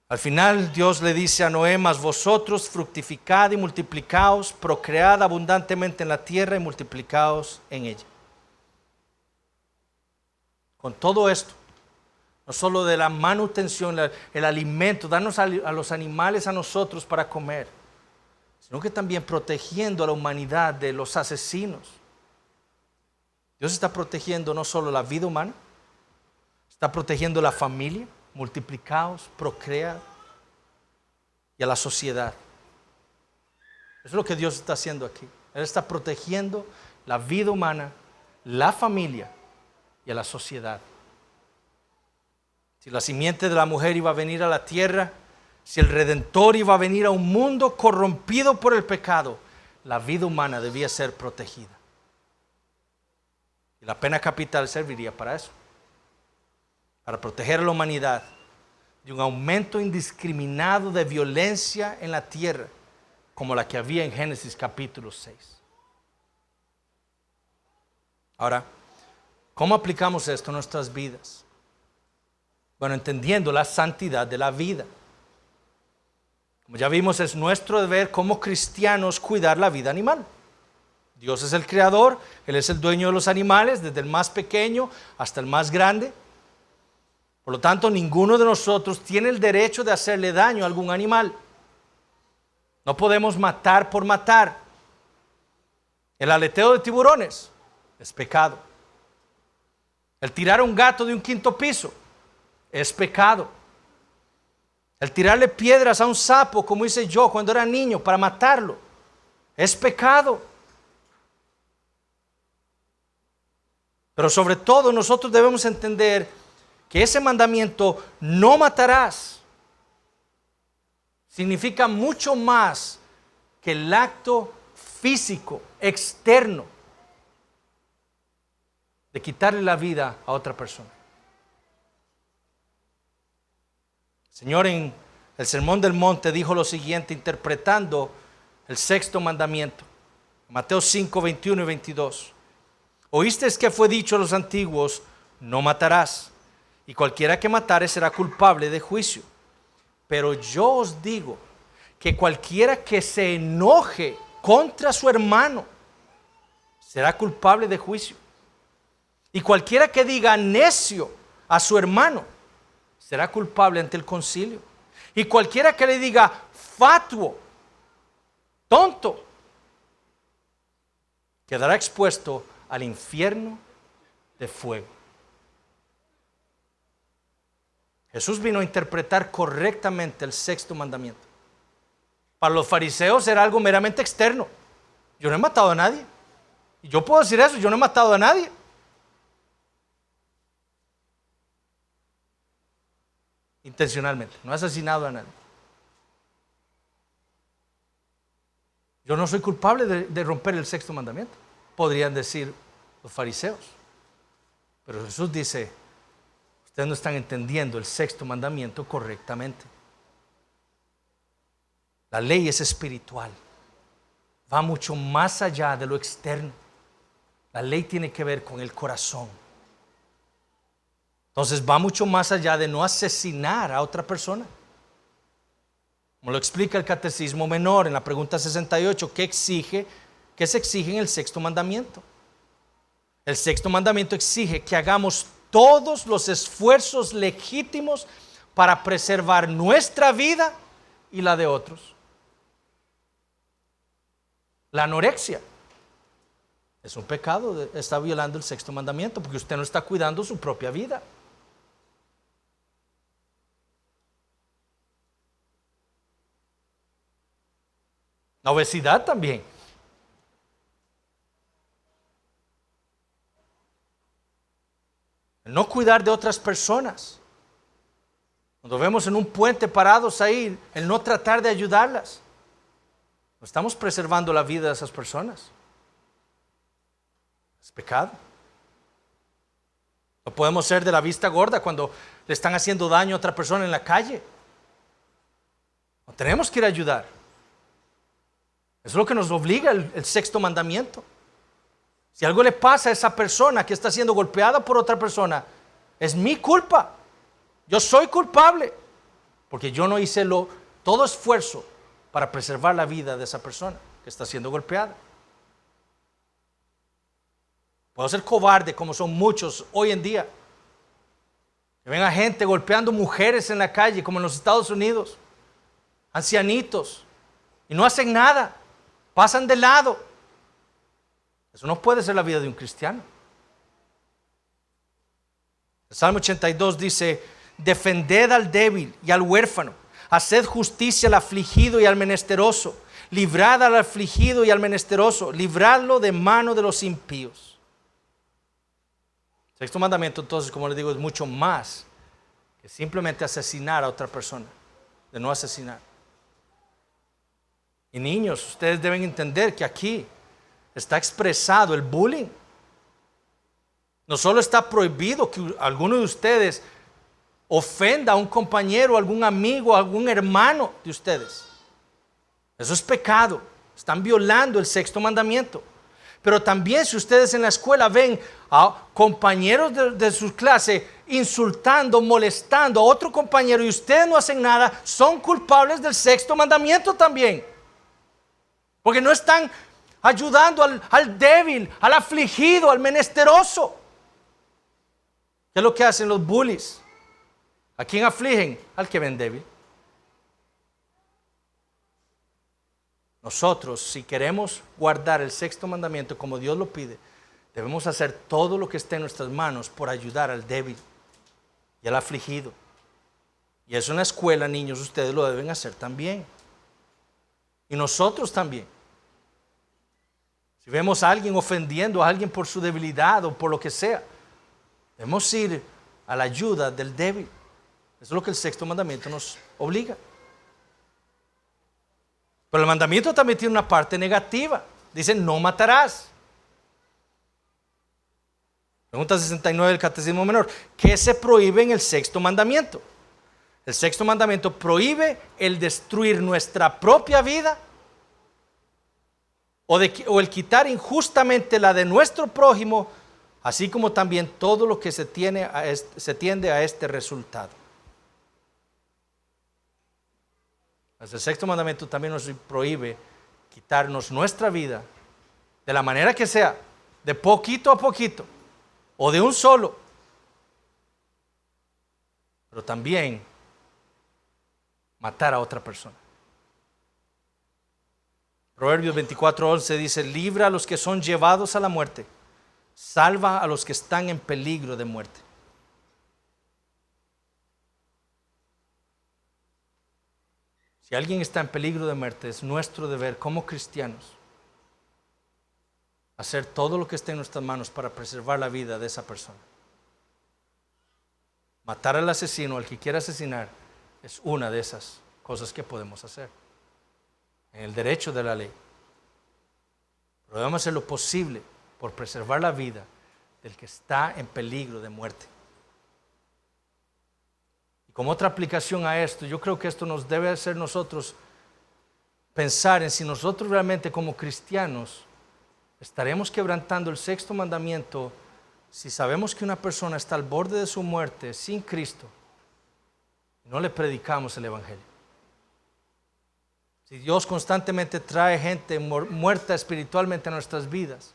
Speaker 1: Al final Dios le dice a Noé: mas vosotros fructificad y multiplicaos, procread abundantemente en la tierra y multiplicaos en ella. Con todo esto, no solo de la manutención, el alimento, darnos a los animales a nosotros para comer, sino que también protegiendo a la humanidad de los asesinos. Dios está protegiendo no solo la vida humana, está protegiendo la familia, multiplicaos, procread, y a la sociedad. Eso es lo que Dios está haciendo aquí. Él está protegiendo la vida humana, la familia y a la sociedad. Si la simiente de la mujer iba a venir a la tierra, si el Redentor iba a venir a un mundo corrompido por el pecado, la vida humana debía ser protegida. Y la pena capital serviría para eso, para proteger a la humanidad de un aumento indiscriminado de violencia en la tierra, como la que había en Génesis capítulo 6. Ahora, ¿cómo aplicamos esto a nuestras vidas? Bueno, entendiendo la santidad de la vida. Como ya vimos, es nuestro deber como cristianos cuidar la vida animal. Dios es el creador, Él es el dueño de los animales, desde el más pequeño hasta el más grande. Por lo tanto, ninguno de nosotros tiene el derecho de hacerle daño a algún animal. No podemos matar por matar. El aleteo de tiburones es pecado. El tirar a un gato de un quinto piso es pecado. El tirarle piedras a un sapo, como hice yo cuando era niño, para matarlo, es pecado. Pero sobre todo nosotros debemos entender que ese mandamiento, no matarás, significa mucho más que el acto físico, externo, de quitarle la vida a otra persona. El Señor en el Sermón del Monte dijo lo siguiente, interpretando el sexto mandamiento, Mateo 5, 21 y 22. Oísteis que fue dicho a los antiguos, no matarás, y cualquiera que matare será culpable de juicio. Pero yo os digo que cualquiera que se enoje contra su hermano será culpable de juicio. Y cualquiera que diga necio a su hermano será culpable ante el concilio. Y cualquiera que le diga fatuo, tonto, quedará expuesto al infierno de fuego. Jesús vino a interpretar correctamente el sexto mandamiento. Para los fariseos era algo meramente externo. Yo no he matado a nadie. Y yo puedo decir eso, yo no he matado a nadie. Intencionalmente, no he asesinado a nadie. Yo no soy culpable de romper el sexto mandamiento, podrían decir los fariseos. Pero Jesús dice, ustedes no están entendiendo el sexto mandamiento correctamente. La ley es espiritual, va mucho más allá de lo externo. La ley tiene que ver con el corazón. Entonces va mucho más allá de no asesinar a otra persona. Como lo explica el Catecismo Menor en la pregunta 68, ¿qué se exige en el sexto mandamiento? El sexto mandamiento exige que hagamos todos los esfuerzos legítimos para preservar nuestra vida y la de otros. La anorexia es un pecado, está violando el sexto mandamiento porque usted no está cuidando su propia vida. La obesidad también. El no cuidar de otras personas. Cuando vemos en un puente parados ahí, el no tratar de ayudarlas. No estamos preservando la vida de esas personas. Es pecado. No podemos ser de la vista gorda cuando le están haciendo daño a otra persona en la calle. No tenemos que ir a ayudar. Eso es lo que nos obliga el sexto mandamiento. Si algo le pasa a esa persona que está siendo golpeada por otra persona, es mi culpa. Yo soy culpable porque yo no hice todo esfuerzo para preservar la vida de esa persona que está siendo golpeada. Puedo ser cobarde como son muchos hoy en día. Que ven a gente golpeando mujeres en la calle como en los Estados Unidos, ancianitos, y no hacen nada. Pasan de lado. Eso no puede ser la vida de un cristiano. El Salmo 82 dice, defended al débil y al huérfano, haced justicia al afligido y al menesteroso, librad al afligido y al menesteroso, libradlo de mano de los impíos. El sexto mandamiento, entonces, como les digo, es mucho más que simplemente asesinar a otra persona, de no asesinar. Y niños, ustedes deben entender que aquí está expresado el bullying. No solo está prohibido que alguno de ustedes ofenda a un compañero, algún amigo, algún hermano de ustedes. Eso es pecado. Están violando el sexto mandamiento. Pero también si ustedes en la escuela ven a compañeros de su clase insultando, molestando a otro compañero y ustedes no hacen nada, son culpables del sexto mandamiento también. Porque no están ayudando al débil, al afligido, al menesteroso. ¿Qué es lo que hacen los bullies? ¿A quién afligen? Al que ven débil. Nosotros, si queremos guardar el sexto mandamiento como Dios lo pide, debemos hacer todo lo que esté en nuestras manos por ayudar al débil y al afligido. Y eso en la escuela, niños, ustedes lo deben hacer también. Y nosotros también. Si vemos a alguien ofendiendo a alguien por su debilidad o por lo que sea, debemos ir a la ayuda del débil. Eso es lo que el sexto mandamiento nos obliga. Pero el mandamiento también tiene una parte negativa. Dice, no matarás. Pregunta 69 del Catecismo Menor. ¿Qué se prohíbe en el sexto mandamiento? El sexto mandamiento prohíbe el destruir nuestra propia vida o el quitar injustamente la de nuestro prójimo, así como también todo lo que se tiende a este resultado. El sexto mandamiento también nos prohíbe quitarnos nuestra vida de la manera que sea, de poquito a poquito o de un solo, pero también matar a otra persona. Proverbios 24:11 dice, libra a los que son llevados a la muerte, salva a los que están en peligro de muerte. Si alguien está en peligro de muerte, es nuestro deber como cristianos hacer todo lo que esté en nuestras manos para preservar la vida de esa persona. Matar al asesino, al que quiera asesinar, es una de esas cosas que podemos hacer en el derecho de la ley. Pero debemos hacer lo posible por preservar la vida del que está en peligro de muerte. Como otra aplicación a esto, yo creo que esto nos debe hacer nosotros pensar en si nosotros realmente como cristianos estaremos quebrantando el sexto mandamiento si sabemos que una persona está al borde de su muerte sin Cristo y no le predicamos el Evangelio. Si Dios constantemente trae gente muerta espiritualmente a nuestras vidas,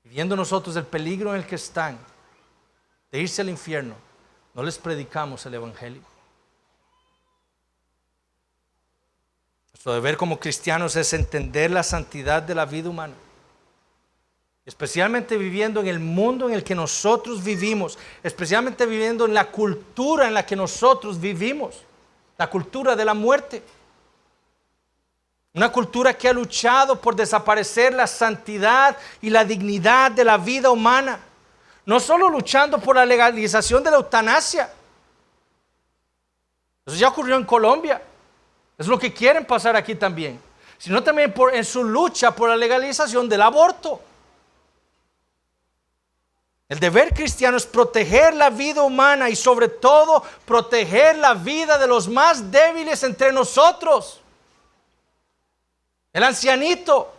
Speaker 1: y viendo nosotros el peligro en el que están de irse al infierno, no les predicamos el Evangelio. Nuestro deber como cristianos es entender la santidad de la vida humana, especialmente viviendo en el mundo en el que nosotros vivimos, especialmente viviendo en la cultura en la que nosotros vivimos, la cultura de la muerte. Una cultura que ha luchado por desaparecer la santidad y la dignidad de la vida humana. No solo luchando por la legalización de la eutanasia. Eso ya ocurrió en Colombia. Es lo que quieren pasar aquí también. Sino también en su lucha por la legalización del aborto. El deber cristiano es proteger la vida humana y sobre todo proteger la vida de los más débiles entre nosotros. El ancianito,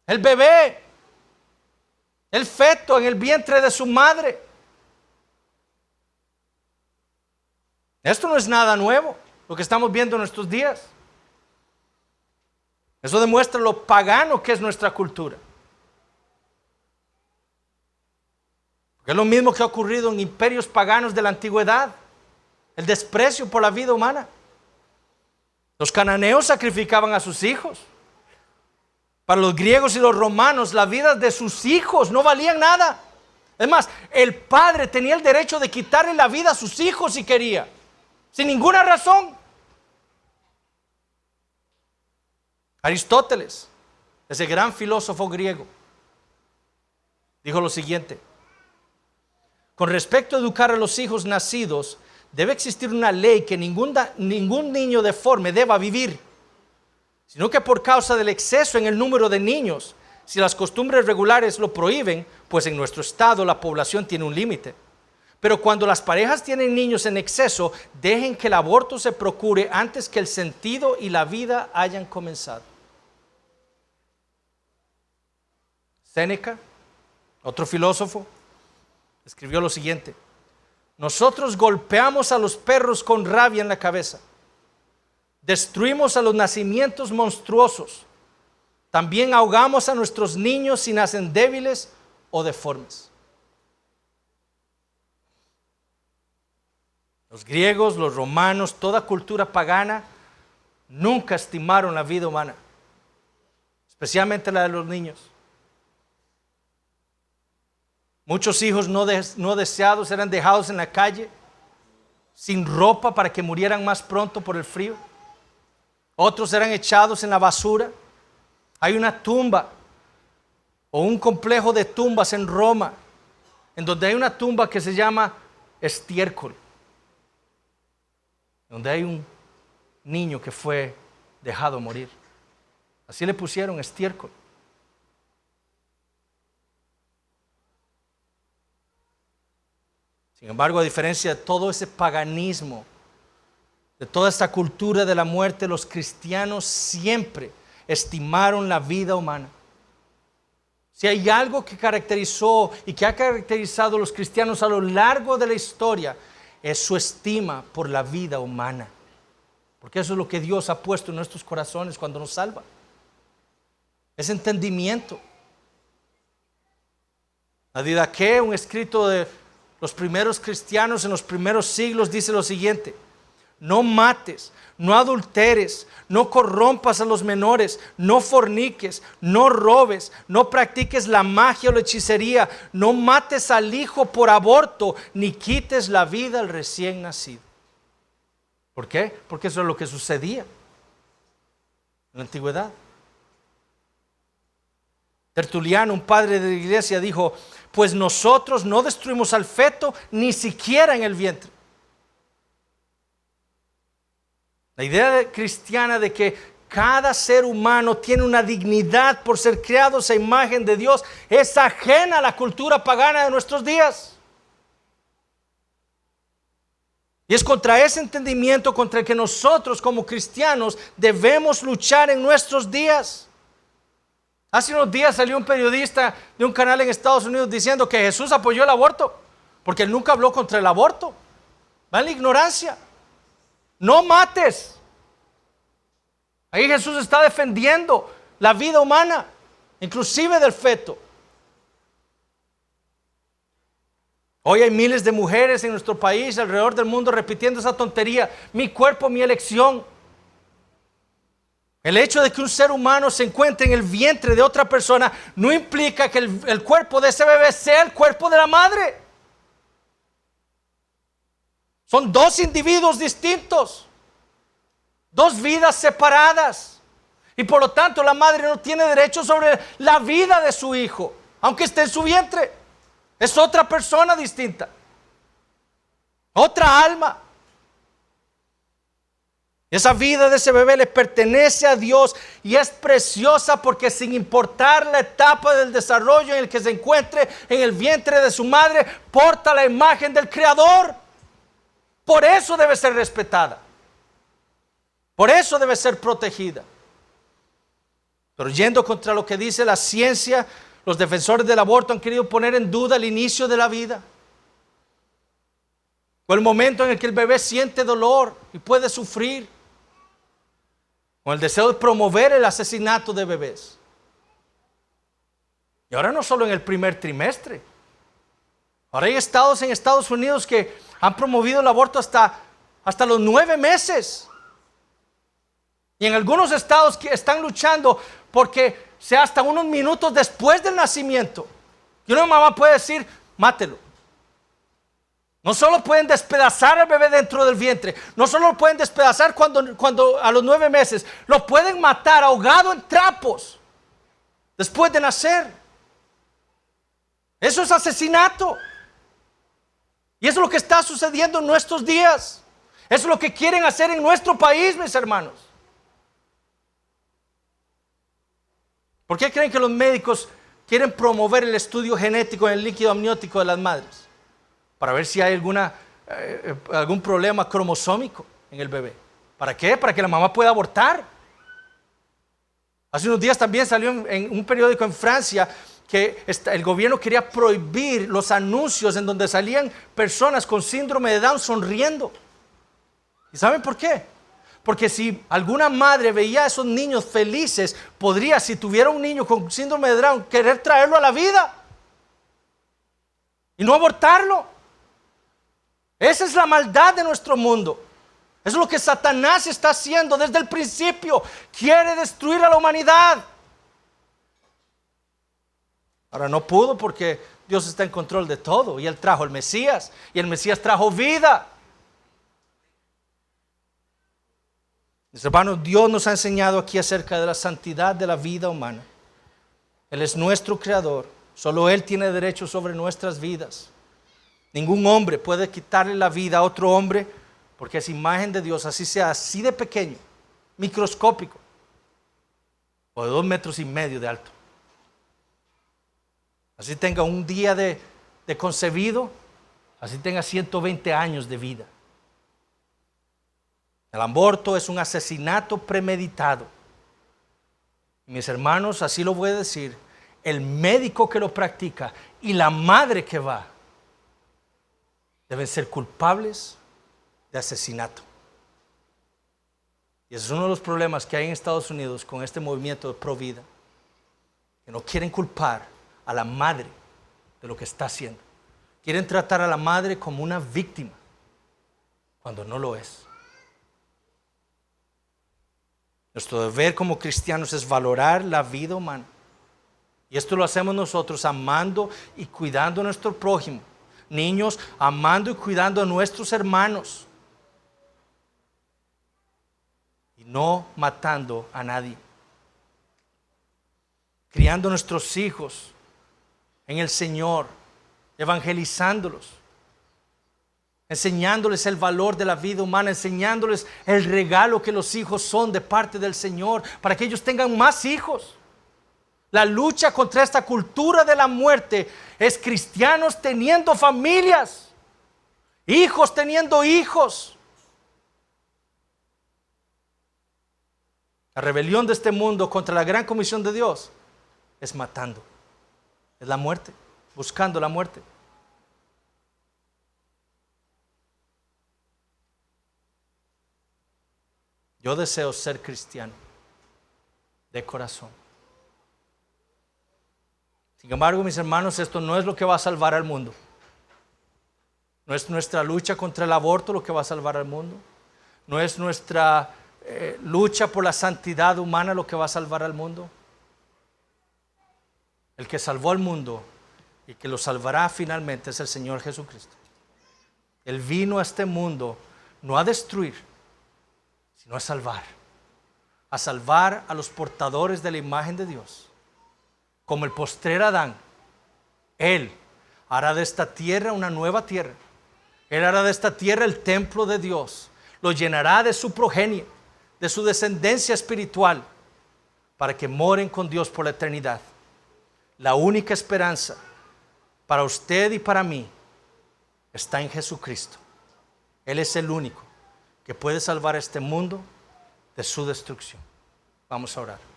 Speaker 1: el bebé, el feto en el vientre de su madre. Esto no es nada nuevo, lo que estamos viendo en estos días. Eso demuestra lo pagano que es nuestra cultura. Porque es lo mismo que ha ocurrido en imperios paganos de la antigüedad. El desprecio por la vida humana. Los cananeos sacrificaban a sus hijos. Para los griegos y los romanos, la vida de sus hijos no valían nada. Es más, el padre tenía el derecho de quitarle la vida a sus hijos si quería, sin ninguna razón. Aristóteles, ese gran filósofo griego, dijo lo siguiente: con respecto a educar a los hijos nacidos, debe existir una ley que ningún niño deforme deba vivir, sino que por causa del exceso en el número de niños, si las costumbres regulares lo prohíben, pues en nuestro estado la población tiene un límite. Pero cuando las parejas tienen niños en exceso, dejen que el aborto se procure antes que el sentido y la vida hayan comenzado. Séneca, otro filósofo, escribió lo siguiente: nosotros golpeamos a los perros con rabia en la cabeza, destruimos a los nacimientos monstruosos, también ahogamos a nuestros niños si nacen débiles o deformes. Los griegos, los romanos, toda cultura pagana nunca estimaron la vida humana, especialmente la de los niños. Muchos hijos no deseados eran dejados en la calle, sin ropa para que murieran más pronto por el frío. Otros eran echados en la basura. Hay una tumba o un complejo de tumbas en Roma, en donde hay una tumba que se llama estiércol, donde hay un niño que fue dejado morir. Así le pusieron, estiércol. Sin embargo, a diferencia de todo ese paganismo, de toda esta cultura de la muerte, los cristianos siempre estimaron la vida humana. Si hay algo que caracterizó y que ha caracterizado a los cristianos a lo largo de la historia, es su estima por la vida humana. Porque eso es lo que Dios ha puesto en nuestros corazones cuando nos salva. Es entendimiento. La Didaqué, un escrito de los primeros cristianos en los primeros siglos, dice lo siguiente: no mates, no adulteres, no corrompas a los menores, no forniques, no robes, no practiques la magia o la hechicería, no mates al hijo por aborto, ni quites la vida al recién nacido. ¿Por qué? Porque eso es lo que sucedía en la antigüedad. Tertuliano, un padre de la iglesia, dijo: pues nosotros no destruimos al feto ni siquiera en el vientre. La idea cristiana de que cada ser humano tiene una dignidad por ser creados a imagen de Dios es ajena a la cultura pagana de nuestros días. Y es contra ese entendimiento contra el que nosotros como cristianos debemos luchar en nuestros días. Hace unos días salió un periodista de un canal en Estados Unidos diciendo que Jesús apoyó el aborto porque él nunca habló contra el aborto. Va en la ignorancia. No mates. Ahí Jesús está defendiendo la vida humana, inclusive del feto. Hoy hay miles de mujeres en nuestro país, alrededor del mundo, repitiendo esa tontería: mi cuerpo, mi elección. El hecho de que un ser humano se encuentre en el vientre de otra persona no implica que el cuerpo de ese bebé sea el cuerpo de la madre. Son dos individuos distintos, dos vidas separadas. Y por lo tanto la madre no tiene derecho sobre la vida de su hijo, aunque esté en su vientre. Es otra persona distinta, otra alma. Esa vida de ese bebé le pertenece a Dios y es preciosa porque, sin importar la etapa del desarrollo en el que se encuentre en el vientre de su madre, porta la imagen del Creador. Por eso debe ser respetada. Por eso debe ser protegida. Pero yendo contra lo que dice la ciencia, los defensores del aborto han querido poner en duda el inicio de la vida, o el momento en el que el bebé siente dolor y puede sufrir, con el deseo de promover el asesinato de bebés. Y ahora no solo en el primer trimestre. Ahora hay estados en Estados Unidos que han promovido el aborto hasta los 9 meses. Y en algunos estados que están luchando porque sea hasta unos minutos después del nacimiento. Y una mamá puede decir: mátelo. No solo pueden despedazar al bebé dentro del vientre, no solo lo pueden despedazar cuando a los 9 meses, lo pueden matar ahogado en trapos después de nacer. Eso es asesinato. Y eso es lo que está sucediendo en nuestros días. Eso es lo que quieren hacer en nuestro país, mis hermanos. ¿Por qué creen que los médicos quieren promover el estudio genético en el líquido amniótico de las madres? para ver si hay algún problema cromosómico en el bebé. ¿Para qué? Para que la mamá pueda abortar. Hace unos días también salió en un periódico en Francia que el gobierno quería prohibir los anuncios en donde salían personas con síndrome de Down sonriendo. ¿Y saben por qué? Porque si alguna madre veía a esos niños felices, podría, si tuviera un niño con síndrome de Down, querer traerlo a la vida y no abortarlo. Esa es la maldad de nuestro mundo. Eso es lo que Satanás está haciendo desde el principio. Quiere destruir a la humanidad. Ahora no pudo porque Dios está en control de todo. Y Él trajo el Mesías. Y el Mesías trajo vida. Mis hermanos, Dios nos ha enseñado aquí acerca de la santidad de la vida humana. Él es nuestro creador. Solo Él tiene derecho sobre nuestras vidas. Ningún hombre puede quitarle la vida a otro hombre, porque es imagen de Dios, así sea así de pequeño, microscópico, o de 2,5 metros de alto. Así tenga un día de concebido, así tenga 120 años de vida. El aborto es un asesinato premeditado. Y mis hermanos, así lo voy a decir, el médico que lo practica y la madre que va deben ser culpables de asesinato. Y ese es uno de los problemas que hay en Estados Unidos con este movimiento de pro vida, que no quieren culpar a la madre de lo que está haciendo. Quieren tratar a la madre como una víctima, cuando no lo es. Nuestro deber como cristianos es valorar la vida humana. Y esto lo hacemos nosotros amando y cuidando a nuestro prójimo. Niños, amando y cuidando a nuestros hermanos. Y no matando a nadie. Criando a nuestros hijos en el Señor, evangelizándolos, enseñándoles el valor de la vida humana, enseñándoles el regalo que los hijos son de parte del Señor, para que ellos tengan más hijos. La lucha contra esta cultura de la muerte es cristianos teniendo familias, hijos teniendo hijos. La rebelión de este mundo contra la gran comisión de Dios es matando, es la muerte, buscando la muerte. Yo deseo ser cristiano de corazón. Sin embargo, mis hermanos, esto no es lo que va a salvar al mundo. No es nuestra lucha contra el aborto lo que va a salvar al mundo. No es nuestra lucha por la santidad humana lo que va a salvar al mundo. El que salvó al mundo y que lo salvará finalmente es el Señor Jesucristo. Él vino a este mundo no a destruir, sino a salvar a los portadores de la imagen de Dios. Como el postrer Adán, Él hará de esta tierra una nueva tierra. Él hará de esta tierra el templo de Dios. Lo llenará de su progenie, de su descendencia espiritual, para que moren con Dios por la eternidad. La única esperanza para usted y para mí está en Jesucristo. Él es el único que puede salvar a este mundo de su destrucción. Vamos a orar.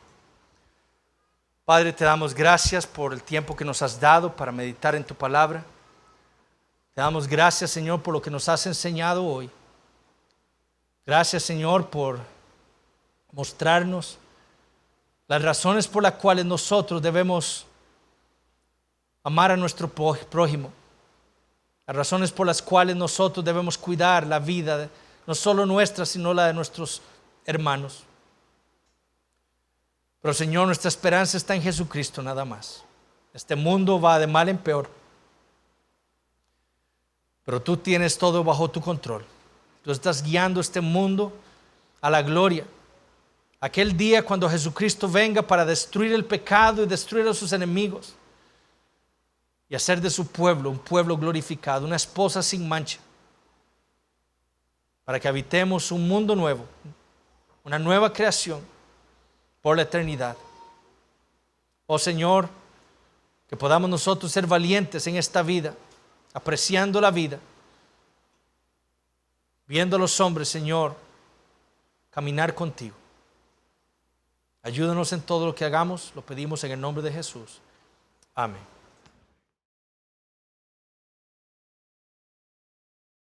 Speaker 1: Padre, te damos gracias por el tiempo que nos has dado para meditar en tu palabra. Te damos gracias, Señor, por lo que nos has enseñado hoy. Gracias, Señor, por mostrarnos las razones por las cuales nosotros debemos amar a nuestro prójimo. Las razones por las cuales nosotros debemos cuidar la vida, no solo nuestra, sino la de nuestros hermanos. Pero, Señor, nuestra esperanza está en Jesucristo nada más. Este mundo va de mal en peor. Pero tú tienes todo bajo tu control. Tú estás guiando este mundo a la gloria. Aquel día cuando Jesucristo venga para destruir el pecado y destruir a sus enemigos. Y hacer de su pueblo un pueblo glorificado, una esposa sin mancha. Para que habitemos un mundo nuevo, una nueva creación por la eternidad. Oh Señor, que podamos nosotros ser valientes en esta vida, apreciando la vida, viendo a los hombres, Señor, caminar contigo. Ayúdanos en todo lo que hagamos, lo pedimos en el nombre de Jesús. Amén.